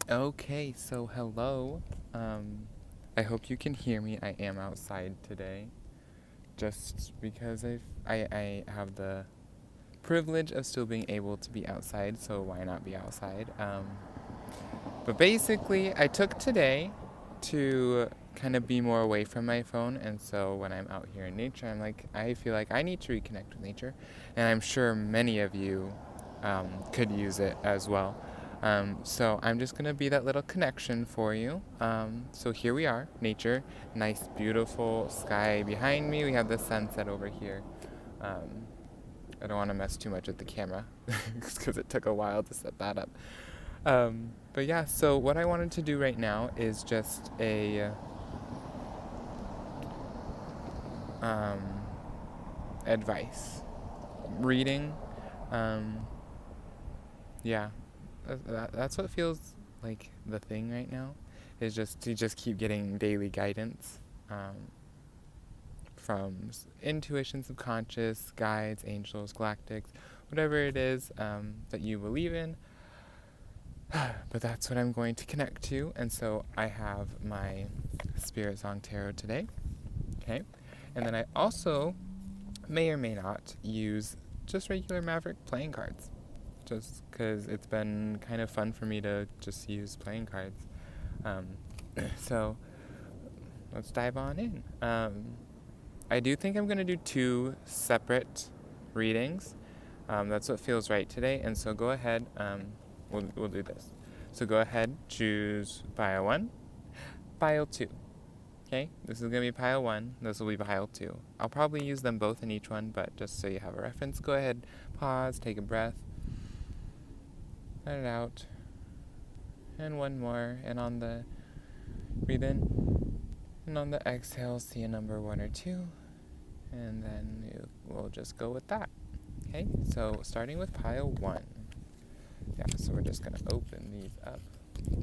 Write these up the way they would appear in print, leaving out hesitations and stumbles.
Okay, so hello. I hope you can hear me. I am outside today, just because I have the privilege of still being able to be outside. So why not be outside? But basically, I took today to kind of be more away from my phone, and so when I'm out here in nature, I feel like I need to reconnect with nature, and I'm sure many of you could use it as well. So I'm just gonna be that little connection for you. So here we are, nature, nice, beautiful sky behind me. We have the sunset over here. Um, I don't want to mess too much with the camera because it took a while to set that up. But yeah, so what I wanted to do right now is just a um, advice reading. Um, yeah, that's what feels like the thing right now, is just to just keep getting daily guidance from intuition, subconscious, guides, angels, galactics, whatever it is that you believe in. But that's what I'm going to connect to, and so I have my Spirit Song Tarot today, okay? And then I also may or may not use just regular Maverick playing cards, just because it's been kind of fun for me to just use playing cards. So let's dive on in. I do think I'm going to do 2 separate readings. That's what feels right today, and so go ahead. We'll do this. So go ahead, choose pile 1, pile 2. Okay, this is going to be pile 1, this will be pile 2. I'll probably use them both in each one, but just so you have a reference, go ahead, pause, take a breath, let it out, and one more, and on the breathe in, and on the exhale, see a number 1 or 2, and then we'll just go with that. Okay, so starting with pile 1. Yeah, so we're just going to open these up.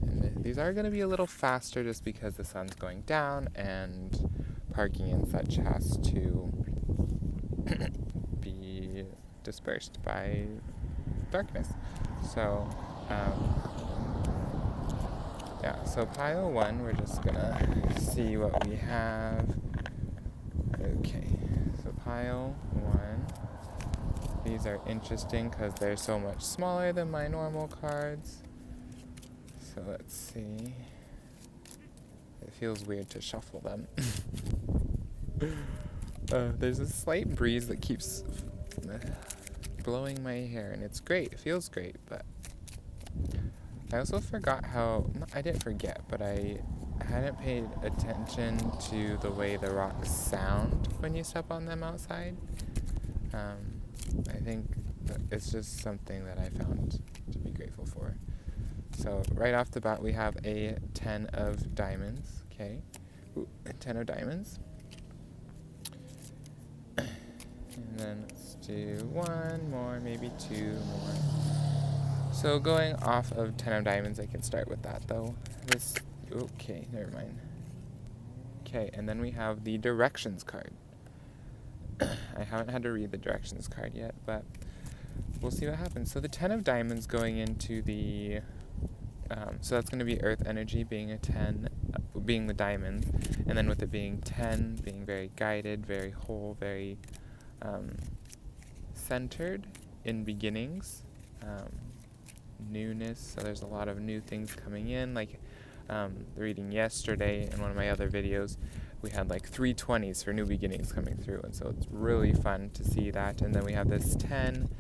And these are going to be a little faster just because the sun's going down and parking and such has to be dispersed by darkness. So, yeah, so pile 1, we're just going to see what we have. Okay, so pile 1. These are interesting because they're so much smaller than my normal cards. So let's see. It feels weird to shuffle them. There's a slight breeze that keeps blowing my hair, and it's great. It feels great, but I also forgot how... I didn't forget, but I hadn't paid attention to the way the rocks sound when you step on them outside. I think it's just something that I found to be grateful for. So right off the bat, we have a 10 of diamonds. Okay, ooh, 10 of diamonds. And then let's do 1 more, maybe 2 more. So going off of 10 of diamonds, I can start with that though. Okay, never mind. Okay, and then we have the directions card. I haven't had to read the directions card yet, but we'll see what happens. So the 10 of diamonds going into the... so that's going to be earth energy, being a 10, being the diamond, and then with it being 10, being very guided, very whole, very centered in beginnings, newness, so there's a lot of new things coming in, like the reading yesterday in one of my other videos, we had like 3 20s for new beginnings coming through, and so it's really fun to see that. And then we have this 10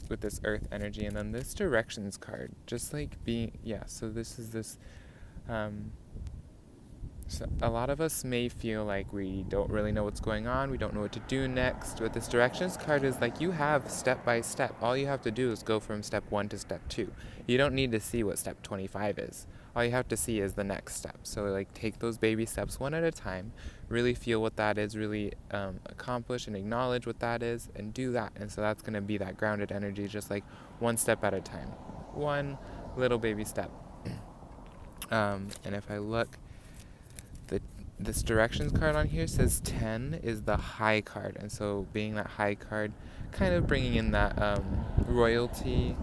with this earth energy, and then this directions card, just like being, so this is this, so a lot of us may feel like we don't really know what's going on, we don't know what to do next, but this directions card is like you have step by step. All you have to do is go from step 1 to step 2. You don't need to see what step 25 is. All you have to see is the next step. So like take those baby steps one at a time, really feel what that is, really accomplish and acknowledge what that is, and do that. And so that's going to be that grounded energy, just like one step at a time, one little baby step. And if I look, this directions card on here says 10 is the high card, and so being that high card, kind of bringing in that royalty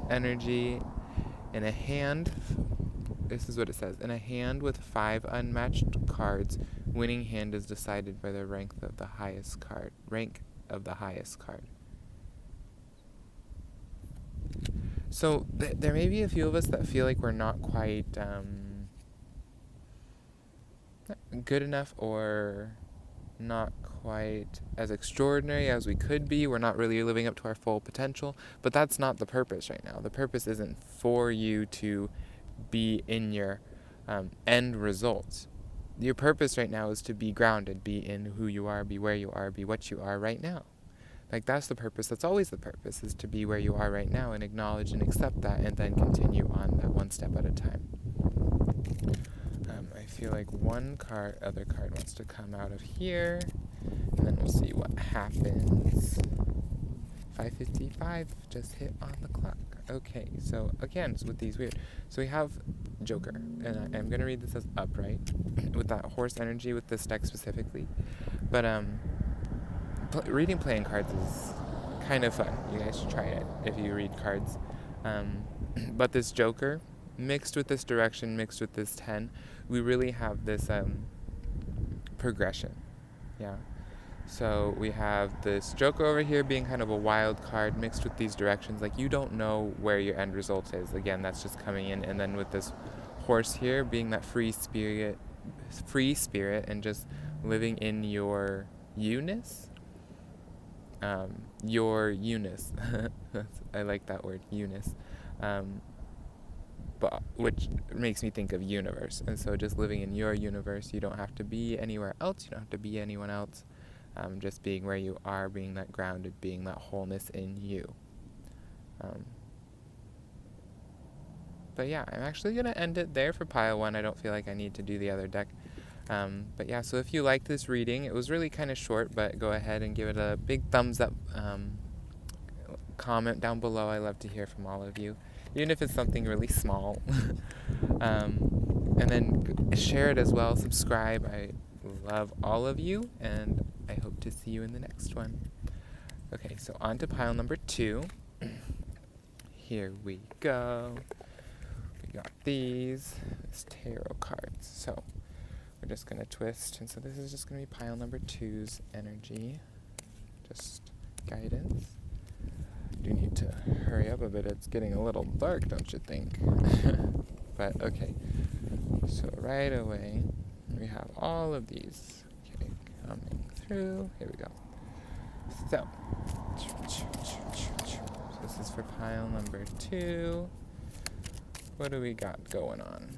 energy, In a hand, this is what it says. In a hand with 5 unmatched cards, winning hand is decided by the rank of the highest card. So there may be a few of us that feel like we're not quite good enough, or not quite as extraordinary as we could be. We're not really living up to our full potential, but that's not the purpose right now. The purpose isn't for you to be in your end results. Your purpose right now is to be grounded, be in who you are, be where you are, be what you are right now. Like, that's the purpose. That's always the purpose, is to be where you are right now and acknowledge and accept that, and then continue on that one step at a time. I feel like other card wants to come out of here, and then we'll see what happens. 5:55 just hit on the clock. Okay, so again, it's with these weird. So we have Joker, and I'm going to read this as upright, with that horse energy with this deck specifically. But reading playing cards is kind of fun. You guys should try it if you read cards. But this Joker, mixed with this direction, mixed with this 10, we really have this progression. Yeah. So we have this Joker over here being kind of a wild card mixed with these directions. Like, you don't know where your end result is. Again, that's just coming in. And then with this horse here being that free spirit, and just living in your you-ness. Your you-ness. I like that word, you-ness. But which makes me think of universe. And so just living in your universe, you don't have to be anywhere else. You don't have to be anyone else. Just being where you are, being that grounded, being that wholeness in you. But yeah, I'm actually going to end it there for pile 1. I don't feel like I need to do the other deck. But yeah, so if you like this reading, it was really kind of short, but go ahead and give it a big thumbs up. Comment down below. I love to hear from all of you, even if it's something really small. And then share it as well. Subscribe. I love all of you, and I hope to see you in the next one. Okay, so on to pile number 2. Here we go. We got these tarot cards. So we're just going to twist, and so this is just going to be pile number 2's energy. Just guidance. I do need to hurry up a bit. It's getting a little dark, don't you think? But okay. So right away, we have all of these coming through. Here we go. So this is for pile number 2. What do we got going on?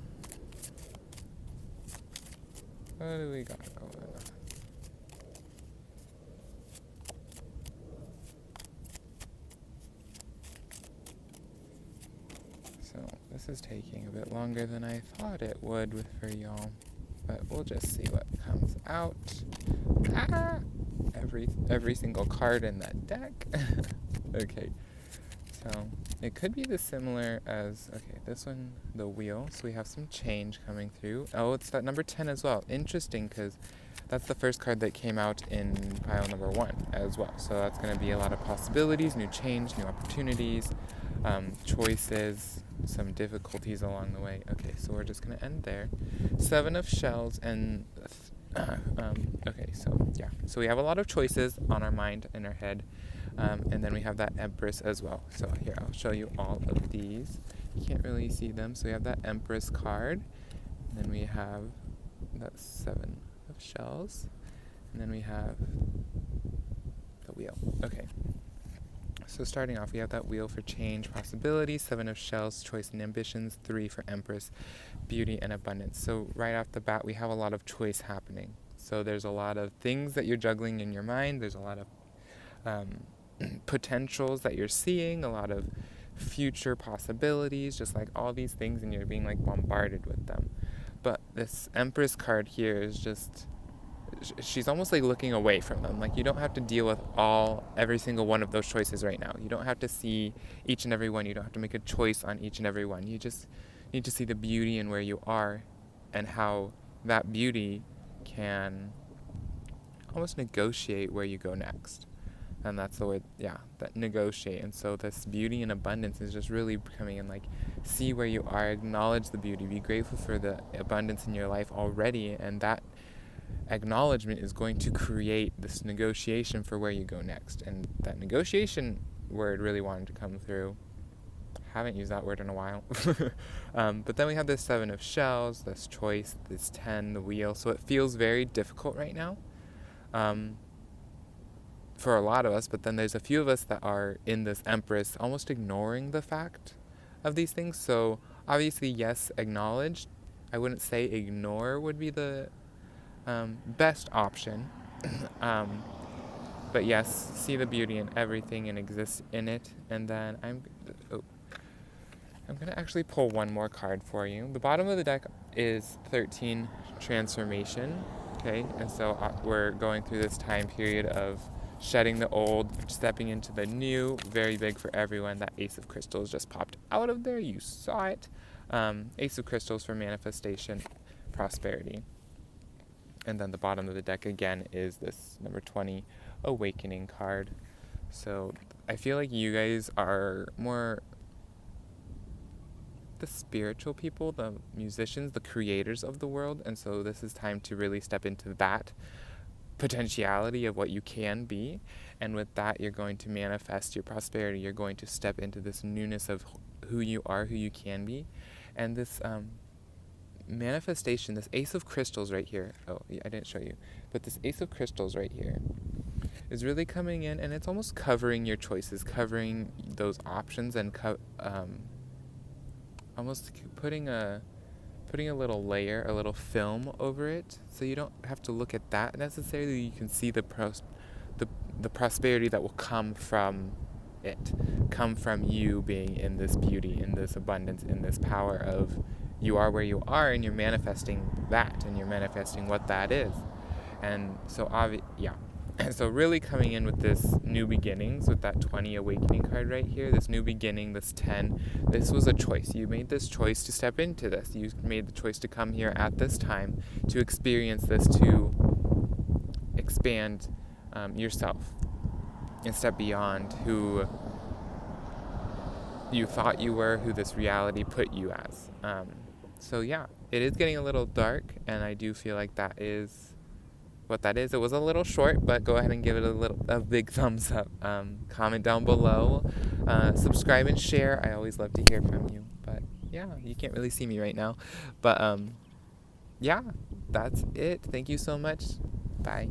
So this is taking a bit longer than I thought it would for y'all, but we'll just see what comes out. Every single card in that deck. Okay, so it could be the similar as, okay, this one, the wheel. So we have some change coming through. Oh, it's that number 10 as well. Interesting, because that's the first card that came out in pile number 1 as well. So that's going to be a lot of possibilities, new change, new opportunities, choices, some difficulties along the way. Okay, so we're just going to end there. 7 of shells and okay, so yeah, so we have a lot of choices on our mind, in our head, and then we have that Empress as well. So here, I'll show you all of these. You can't really see them. So we have that Empress card, and then we have that 7 of shells, and then we have the wheel. Okay, so starting off, we have that wheel for change, possibility, 7 of shells, choice and ambitions, 3 for Empress, beauty and abundance. So right off the bat, we have a lot of choice happening. So there's a lot of things that you're juggling in your mind. There's a lot of potentials that you're seeing, a lot of future possibilities, just like all these things, and you're being like bombarded with them. But this Empress card here is just, she's almost like looking away from them. Like, you don't have to deal with every single one of those choices right now. You don't have to see each and every one. You don't have to make a choice on each and every one. You just need to see the beauty in where you are, and how that beauty can almost negotiate where you go next. And that's the word, that negotiate. And so this beauty and abundance is just really coming in, like, see where you are, acknowledge the beauty, be grateful for the abundance in your life already, and that acknowledgement is going to create this negotiation for where you go next. And that negotiation word really wanted to come through. Haven't used that word in a while. But then we have this 7 of shells, this choice, this 10, the wheel. So it feels very difficult right now for a lot of us. But then there's a few of us that are in this empress, almost ignoring the fact of these things. So obviously, yes, acknowledge. I wouldn't say ignore would be the best option. But yes, see the beauty in everything and exist in it. And then I'm going to actually pull one more card for you. The bottom of the deck is 13, transformation. Okay, and so we're going through this time period of shedding the old, stepping into the new. Very big for everyone. That Ace of Crystals just popped out of there. You saw it. Ace of Crystals for manifestation, prosperity. And then the bottom of the deck again is this number 20, awakening card. So I feel like you guys are more the spiritual people, the musicians, the creators of the world. And so this is time to really step into that potentiality of what you can be. And with that, you're going to manifest your prosperity. You're going to step into this newness of who you are, who you can be. And this manifestation, this Ace of Crystals right here. Oh, yeah, I didn't show you. But this Ace of Crystals right here is really coming in, and it's almost covering your choices, covering those options, and almost putting a little layer, a little film over it, so you don't have to look at that necessarily. You can see the prosperity that will come from it, come from you being in this beauty, in this abundance, in this power of you are where you are, and you're manifesting that, and you're manifesting what that is. And so so really coming in with this new beginnings, with that 20 awakening card right here, this new beginning, this 10, this was a choice. You made this choice to step into this. You made the choice to come here at this time, to experience this, to expand yourself and step beyond who you thought you were, who this reality put you as. So yeah, it is getting a little dark, and I do feel like that is what that is. It was a little short, but go ahead and give it a big thumbs up. Comment down below, subscribe and share. I always love to hear from you. But yeah, you can't really see me right now, but yeah, that's it. Thank you so much. Bye.